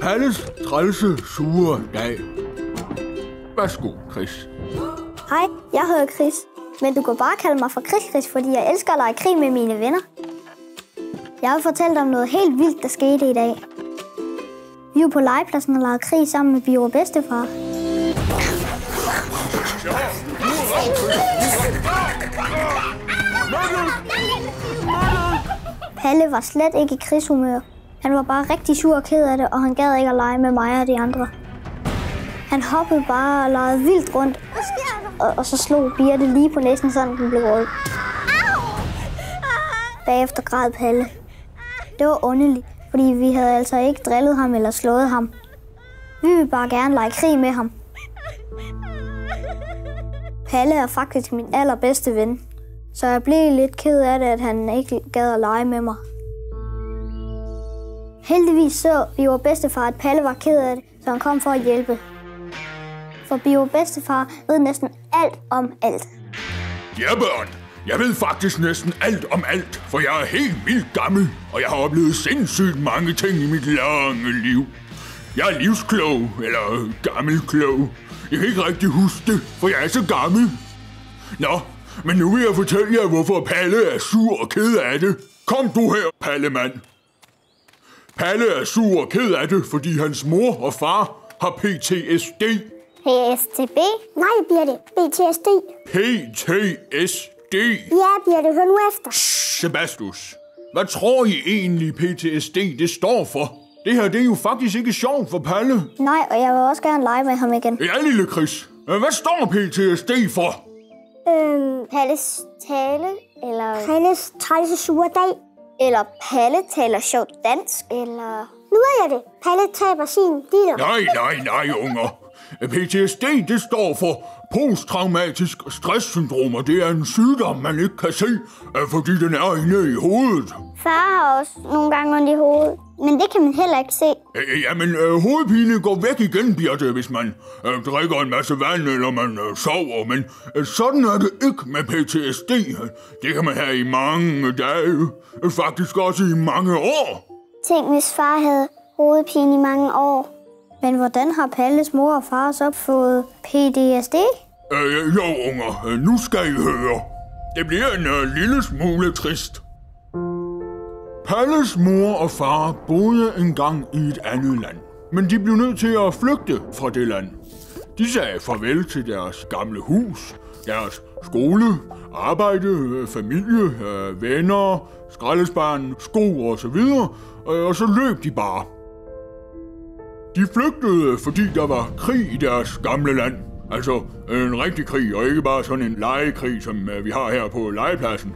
Palles trælse sure dag. Værsgo, Chris. Hej, jeg hedder Chris. Men du kan bare kalde mig for Chris, fordi jeg elsker at lege krig med mine venner. Jeg vil fortælle om noget helt vildt, der skete i dag. Vi var på legepladsen og legede krig sammen med Bio og bedstefar. Palle var slet ikke i krigshumør. Han var bare rigtig sur og ked af det, og han gad ikke at lege med mig og de andre. Han hoppede bare og legede vildt rundt, og så slog Birte lige på næsen, sådan den blev rød. Bagefter græd Palle. Det var underligt, fordi vi havde altså ikke drillet ham eller slået ham. Vi ville bare gerne lege krig med ham. Palle er faktisk min allerbedste ven, så jeg blev lidt ked af det, at han ikke gad at lege med mig. Heldigvis så Bio og bedstefar, at Palle var ked af det, så han kom for at hjælpe. For Bio og bedstefar ved næsten alt om alt. Ja, børn. Jeg ved faktisk næsten alt om alt, for jeg er helt vildt gammel, og jeg har oplevet sindssygt mange ting i mit lange liv. Jeg er livsklog, eller gammelklog. Jeg kan ikke rigtig huske det, for jeg er så gammel. Nå, men nu vil jeg fortælle jer, hvorfor Palle er sur og ked af det. Kom du her, Pallemand. Palle er sur og ked af det, fordi hans mor og far har PTSD. PTSD? Nej, Birte. PTSD. PTSD? Ja, Birte. Hør nu efter. Sebastius, hvad tror I egentlig PTSD det står for? Det her, det er jo faktisk ikke sjovt for Palle. Nej, og jeg vil også gerne lege med ham igen. Ja, lille Chris. Hvad står PTSD for? Palles tale, eller Palles trælse sure dag. Eller Palle taler sjovt dansk, eller... Nu er jeg det. Palle taber sin dealer. Nej, unger. PTSD, det står for posttraumatisk stresssyndrom, og det er en sygdom, man ikke kan se, fordi den er inde i hovedet. Far har også nogle gange ondt i hovedet, men det kan man heller ikke se. Jamen, hovedpine går væk igen, Birte, hvis man drikker en masse vand, eller man sover, men sådan er det ikke med PTSD. Det kan man have i mange dage, faktisk også i mange år. Tænk, hvis far havde hovedpine i mange år. Men hvordan har Palles mor og far så fået PTSD? Jo, unger, nu skal I høre. Det bliver en lille smule trist. Palles mor og far boede engang i et andet land, men de blev nødt til at flygte fra det land. De sagde farvel til deres gamle hus, deres skole, arbejde, familie, venner, skraldespand, sko osv., og så løb de bare. De flygtede, fordi der var krig i deres gamle land. Altså en rigtig krig, og ikke bare sådan en legekrig, som vi har her på legepladsen.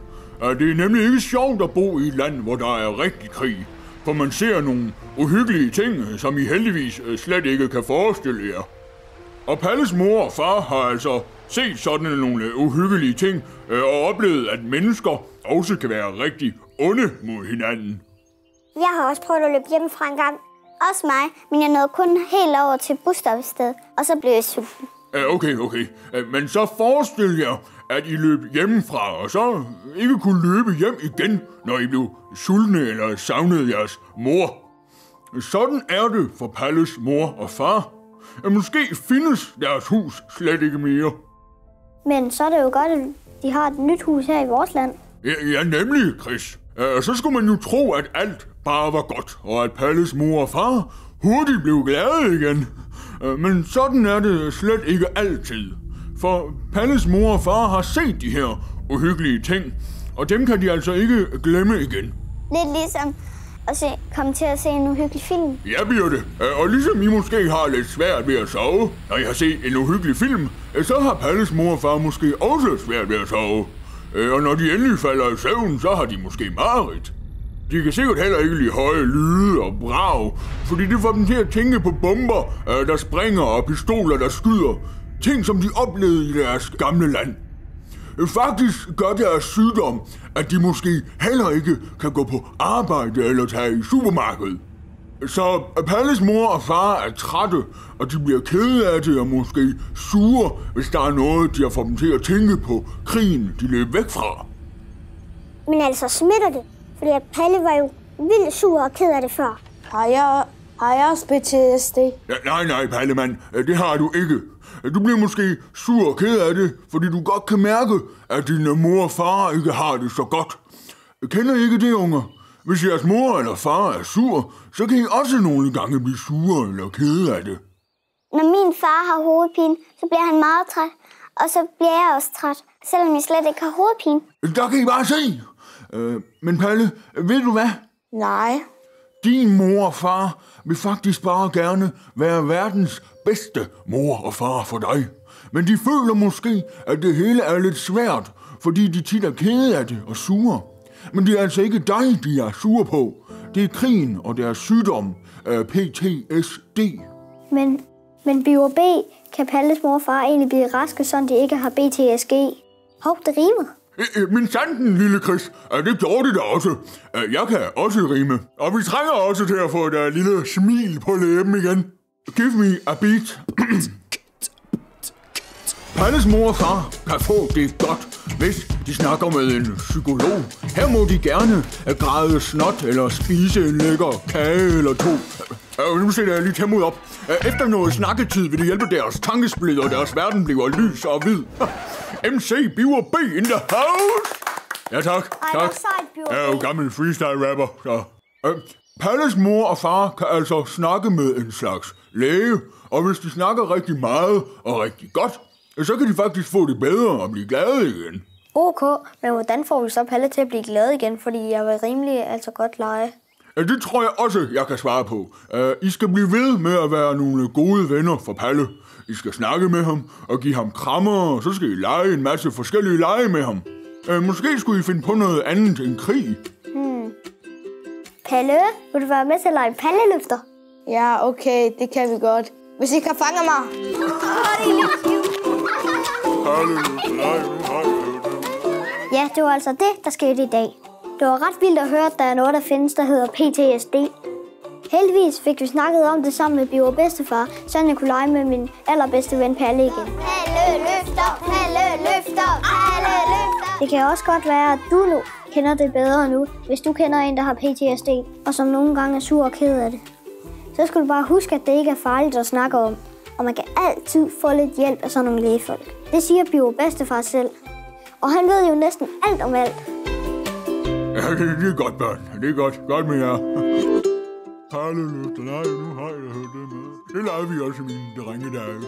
Det er nemlig ikke sjovt at bo i et land, hvor der er rigtig krig. For man ser nogle uhyggelige ting, som I heldigvis slet ikke kan forestille jer. Og Palles mor og far har altså set sådan nogle uhyggelige ting, og oplevet, at mennesker også kan være rigtig onde mod hinanden. Jeg har også prøvet at løbe hjemmefra en gang. Også mig, men jeg nåede kun helt over til busstoppestedet, og så blev jeg sulten. Okay. Men så forestil jer, at I løb hjemmefra, og så ikke kunne løbe hjem igen, når I blev sultne eller savnede jeres mor. Sådan er det for Palles mor og far. Måske findes deres hus slet ikke mere. Men så er det jo godt, at de har et nyt hus her i vores land. Ja, nemlig, Chris. Så skulle man jo tro, at alt bare var godt, og at Palles mor og far hurtigt blev glade igen. Men sådan er det slet ikke altid. For Palles mor og far har set de her uhyggelige ting, og dem kan de altså ikke glemme igen. Lidt ligesom at komme til at se en uhyggelig film. Ja, Birte. Og ligesom I måske har lidt svært ved at sove, når I har set en uhyggelig film, så har Palles mor og far måske også svært ved at sove. Og når de endelig falder i søvn, så har de måske mareridt. De kan sikkert heller ikke lide høje lyde og brag, fordi det får dem til at tænke på bomber, der springer og pistoler, der skyder. Ting, som de oplevede i deres gamle land. Faktisk gør deres sygdom, at de måske heller ikke kan gå på arbejde eller tage i supermarkedet. Så Palles mor og far er trætte, og de bliver kede af det og måske sure, hvis der er noget, de har fået dem til at tænke på krigen, de løb væk fra. Men altså smitter det, fordi at Palle var jo vildt sur og ked af det før. Har jeg Har jeg også PTSD? Ja, nej, Pallemand, det har du ikke. Du bliver måske sur og ked af det, fordi du godt kan mærke, at din mor og far ikke har det så godt. Kender I ikke det, unger? Hvis jeres mor eller far er sur, så kan I også nogle gange blive sure eller kede af det. Når min far har hovedpine, så bliver han meget træt, og så bliver jeg også træt, selvom jeg slet ikke har hovedpine. Der kan I bare se. Men Palle, ved du hvad? Nej. Din mor og far vil faktisk bare gerne være verdens bedste mor og far for dig. Men de føler måske, at det hele er lidt svært, fordi de tit er kede af det og sure. Men det er altså ikke dig, de er sure på. Det er krigen og deres sygdom, PTSD. Men Biver B, kan Palles mor og far egentlig blive raske, så de ikke har BTSG? Hov, det rimer. Min sanden, lille Chris, det gjorde det da også. Jeg kan også rime. Og vi trænger også til at få et lille smil på læben igen. Give me a beat. Palles mor og far kan få det godt, hvis de snakker med en psykolog. Her må de gerne græde snot eller spise en lækker kage eller to. Nu sætter jeg lige tempoet op. Efter noget snakketid vil det hjælpe deres tankesplid, og deres verden bliver lys og hvid. MC Biver B in the house! Ja, tak. Jeg er jo gammel freestyle-rapper, så... Palles mor og far kan altså snakke med en slags læge, og hvis de snakker rigtig meget og rigtig godt, så kan de faktisk få det bedre og blive glade igen. OK, men hvordan får vi så Palle til at blive glad igen, fordi jeg vil rimelig godt lege? Det tror jeg også, jeg kan svare på. I skal blive ved med at være nogle gode venner for Palle. I skal snakke med ham og give ham krammer, og så skal I lege en masse forskellige lege med ham. Måske skulle I finde på noget andet end krig. Palle, vil du være med til at lege palleløfter? Ja, okay, det kan vi godt. Hvis I kan fange mig. Ja, det var altså det, der skete i dag. Det var ret vildt at høre, at der er noget, der findes, der hedder PTSD. Heldigvis fik vi snakket om det sammen med Biver bedstefar, så jeg kunne lege med min allerbedste ven Palle igen. Palleløfter, palleløfter, palleløfter. Det kan også godt være, at du nu kender det bedre nu, hvis du kender en, der har PTSD, og som nogle gange er sur og ked af det. Så skal du bare huske, at det ikke er farligt at snakke om, og man kan altid få lidt hjælp af sådan nogle lægefolk. Det siger Biver bedstefar selv, og han ved jo næsten alt om alt. Ja, det er godt, børn. Det er godt. Godt med jer. Palleløfter, nej, nu har jeg hørt det med. Det lavede vi også i mine drengedage.